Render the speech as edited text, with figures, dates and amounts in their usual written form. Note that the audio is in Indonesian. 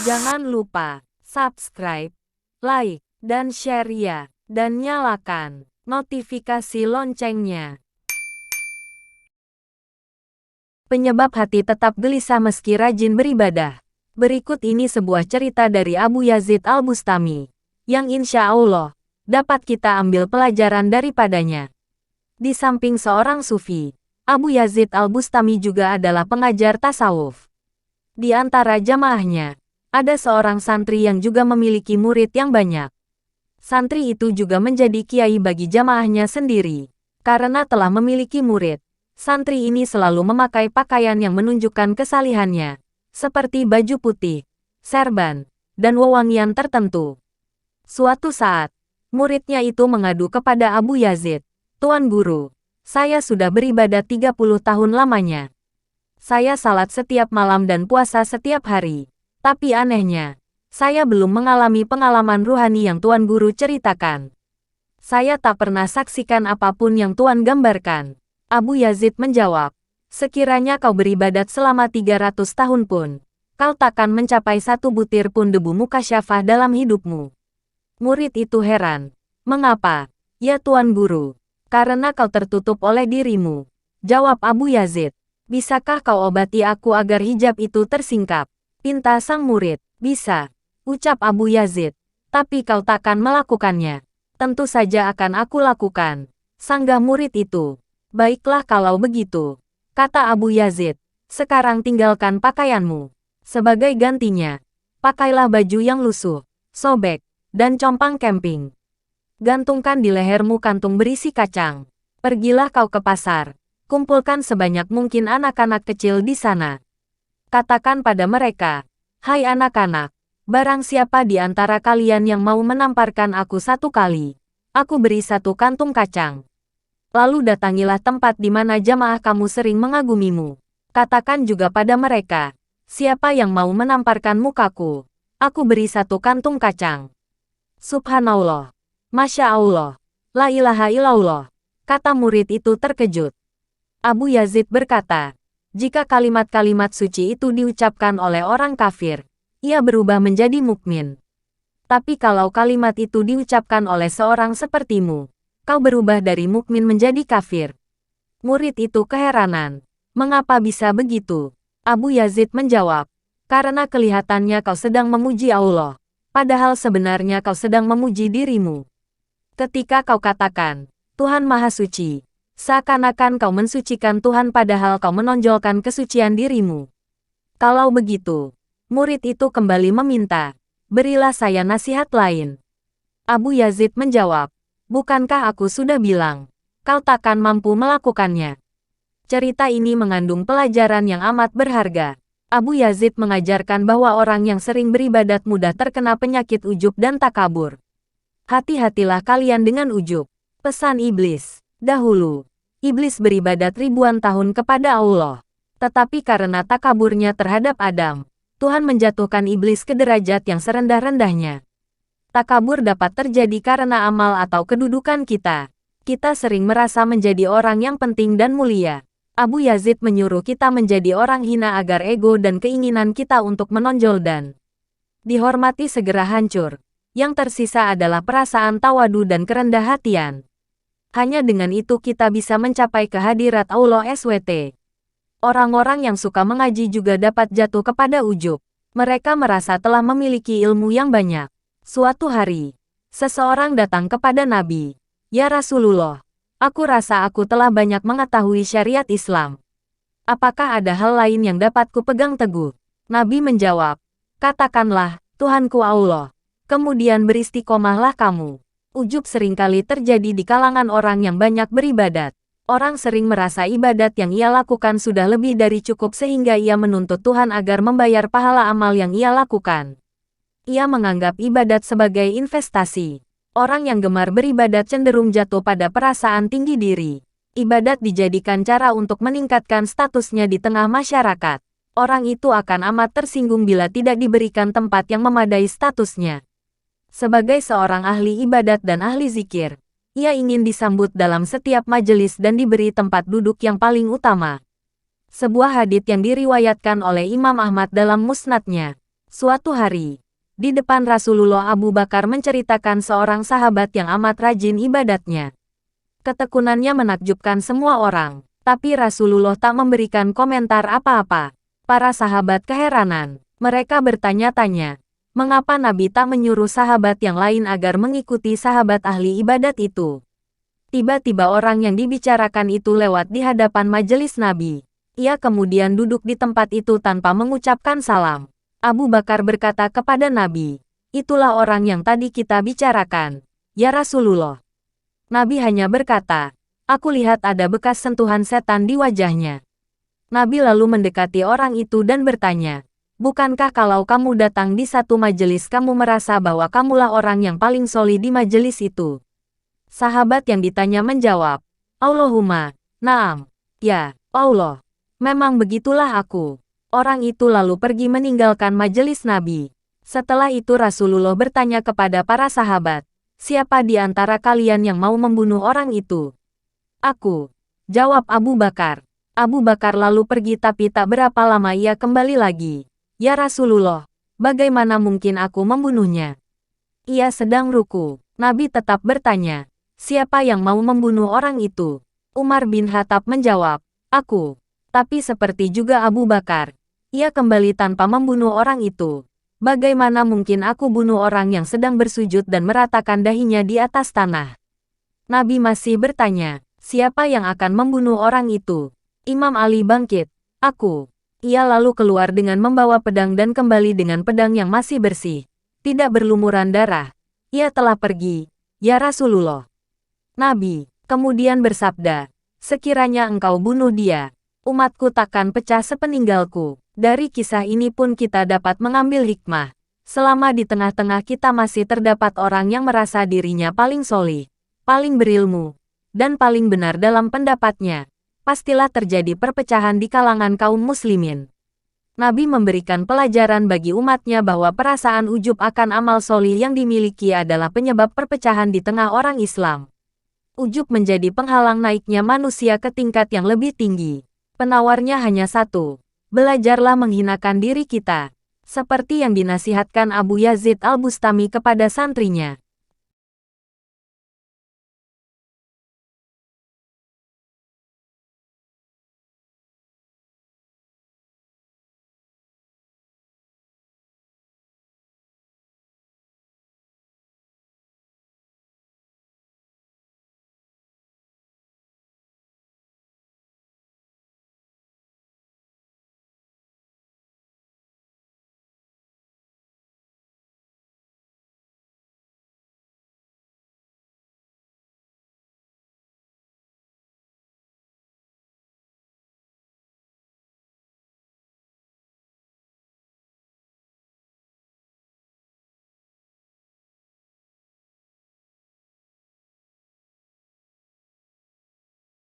Jangan lupa subscribe, like, dan share ya. Dan nyalakan notifikasi loncengnya. Penyebab hati tetap gelisah meski rajin beribadah. Berikut ini sebuah cerita dari Abu Yazid Al-Bustami, yang insya Allah dapat kita ambil pelajaran daripadanya. Di samping seorang sufi, Abu Yazid Al-Bustami juga adalah pengajar tasawuf. Di antara jamaahnya, ada seorang santri yang juga memiliki murid yang banyak. Santri itu juga menjadi kiai bagi jamaahnya sendiri. Karena telah memiliki murid, santri ini selalu memakai pakaian yang menunjukkan kesalihannya, seperti baju putih, serban, dan wewangian tertentu. Suatu saat, muridnya itu mengadu kepada Abu Yazid, "Tuan Guru, saya sudah beribadah 30 tahun lamanya. Saya salat setiap malam dan puasa setiap hari. Tapi anehnya, saya belum mengalami pengalaman ruhani yang Tuan Guru ceritakan. Saya tak pernah saksikan apapun yang Tuan gambarkan." Abu Yazid menjawab, "Sekiranya kau beribadat selama 300 tahun pun, kau takkan mencapai satu butir pun debu mukasyafah dalam hidupmu." Murid itu heran. "Mengapa, ya Tuan Guru?" "Karena kau tertutup oleh dirimu," jawab Abu Yazid. "Bisakah kau obati aku agar hijab itu tersingkap?" pinta sang murid. "Bisa," ucap Abu Yazid, "tapi kau takkan melakukannya." "Tentu saja akan aku lakukan," sanggah murid itu. "Baiklah kalau begitu," kata Abu Yazid, "sekarang tinggalkan pakaianmu. Sebagai gantinya, pakailah baju yang lusuh, sobek, dan compang camping. Gantungkan di lehermu kantung berisi kacang. Pergilah kau ke pasar, kumpulkan sebanyak mungkin anak-anak kecil di sana. Katakan pada mereka, 'Hai anak-anak, barang siapa di antara kalian yang mau menamparkan aku satu kali, aku beri satu kantung kacang.' Lalu datangilah tempat di mana jamaah kamu sering mengagumimu. Katakan juga pada mereka, 'Siapa yang mau menamparkan mukaku, aku beri satu kantung kacang.'" "Subhanallah, Masya Allah, la ilaha illallah," kata murid itu terkejut. Abu Yazid berkata, jika kalimat-kalimat suci itu diucapkan oleh orang kafir, ia berubah menjadi mukmin. Tapi kalau kalimat itu diucapkan oleh seorang sepertimu, kau berubah dari mukmin menjadi kafir. Murid itu keheranan. "Mengapa bisa begitu?" Abu Yazid menjawab, "Karena kelihatannya kau sedang memuji Allah, padahal sebenarnya kau sedang memuji dirimu. Ketika kau katakan, 'Tuhan Maha Suci,' seakan-akan kau mensucikan Tuhan padahal kau menonjolkan kesucian dirimu." Kalau begitu, murid itu kembali meminta, "Berilah saya nasihat lain." Abu Yazid menjawab, "Bukankah aku sudah bilang, kau takkan mampu melakukannya?" Cerita ini mengandung pelajaran yang amat berharga. Abu Yazid mengajarkan bahwa orang yang sering beribadat mudah terkena penyakit ujub dan takabur. Hati-hatilah kalian dengan ujub. Pesan iblis. Dahulu, iblis beribadat ribuan tahun kepada Allah. Tetapi karena takaburnya terhadap Adam, Tuhan menjatuhkan iblis ke derajat yang serendah-rendahnya. Takabur dapat terjadi karena amal atau kedudukan kita. Kita sering merasa menjadi orang yang penting dan mulia. Abu Yazid menyuruh kita menjadi orang hina agar ego dan keinginan kita untuk menonjol dan dihormati segera hancur. Yang tersisa adalah perasaan tawadu dan kerendah hatian. Hanya dengan itu kita bisa mencapai kehadirat Allah SWT. Orang-orang yang suka mengaji juga dapat jatuh kepada ujub. Mereka merasa telah memiliki ilmu yang banyak. Suatu hari, seseorang datang kepada Nabi. "Ya Rasulullah, aku rasa aku telah banyak mengetahui syariat Islam. Apakah ada hal lain yang dapat kupegang teguh?" Nabi menjawab, "Katakanlah, Tuhanku Allah. Kemudian beristiqomahlah kamu." Ujub seringkali terjadi di kalangan orang yang banyak beribadat. Orang sering merasa ibadat yang ia lakukan sudah lebih dari cukup sehingga ia menuntut Tuhan agar membayar pahala amal yang ia lakukan. Ia menganggap ibadat sebagai investasi. Orang yang gemar beribadat cenderung jatuh pada perasaan tinggi diri. Ibadat dijadikan cara untuk meningkatkan statusnya di tengah masyarakat. Orang itu akan amat tersinggung bila tidak diberikan tempat yang memadai statusnya. Sebagai seorang ahli ibadat dan ahli zikir, ia ingin disambut dalam setiap majelis dan diberi tempat duduk yang paling utama. Sebuah hadits yang diriwayatkan oleh Imam Ahmad dalam musnadnya. Suatu hari, di depan Rasulullah Abu Bakar menceritakan seorang sahabat yang amat rajin ibadatnya. Ketekunannya menakjubkan semua orang, tapi Rasulullah tak memberikan komentar apa-apa. Para sahabat keheranan, mereka bertanya-tanya, mengapa Nabi tak menyuruh sahabat yang lain agar mengikuti sahabat ahli ibadat itu. Tiba-tiba orang yang dibicarakan itu lewat di hadapan majelis Nabi. Ia kemudian duduk di tempat itu tanpa mengucapkan salam. Abu Bakar berkata kepada Nabi, "Itulah orang yang tadi kita bicarakan, ya Rasulullah." Nabi hanya berkata, "Aku lihat ada bekas sentuhan setan di wajahnya." Nabi lalu mendekati orang itu dan bertanya, "Bukankah kalau kamu datang di satu majelis kamu merasa bahwa kamulah orang yang paling solih di majelis itu?" Sahabat yang ditanya menjawab, "Allahumma, na'am, ya, Allah. Memang begitulah aku." Orang itu lalu pergi meninggalkan majelis Nabi. Setelah itu Rasulullah bertanya kepada para sahabat, "Siapa di antara kalian yang mau membunuh orang itu?" "Aku," jawab Abu Bakar. Abu Bakar lalu pergi tapi tak berapa lama ia kembali lagi. "Ya Rasulullah, bagaimana mungkin aku membunuhnya?" Ia sedang ruku. Nabi tetap bertanya, "Siapa yang mau membunuh orang itu?" Umar bin Khattab menjawab, "Aku." Tapi seperti juga Abu Bakar, ia kembali tanpa membunuh orang itu. "Bagaimana mungkin aku bunuh orang yang sedang bersujud dan meratakan dahinya di atas tanah?" Nabi masih bertanya, "Siapa yang akan membunuh orang itu?" Imam Ali bangkit, "Aku." Ia lalu keluar dengan membawa pedang dan kembali dengan pedang yang masih bersih, tidak berlumuran darah. "Ia telah pergi, ya Rasulullah." Nabi kemudian bersabda, "Sekiranya engkau bunuh dia, umatku takkan pecah sepeninggalku." Dari kisah ini pun kita dapat mengambil hikmah. Selama di tengah-tengah kita masih terdapat orang yang merasa dirinya paling solih, paling berilmu, dan paling benar dalam pendapatnya, pastilah terjadi perpecahan di kalangan kaum muslimin. Nabi memberikan pelajaran bagi umatnya bahwa perasaan ujub akan amal solih yang dimiliki adalah penyebab perpecahan di tengah orang Islam. Ujub menjadi penghalang naiknya manusia ke tingkat yang lebih tinggi. Penawarnya hanya satu. Belajarlah menghinakan diri kita, seperti yang dinasihatkan Abu Yazid Al-Bustami kepada santrinya.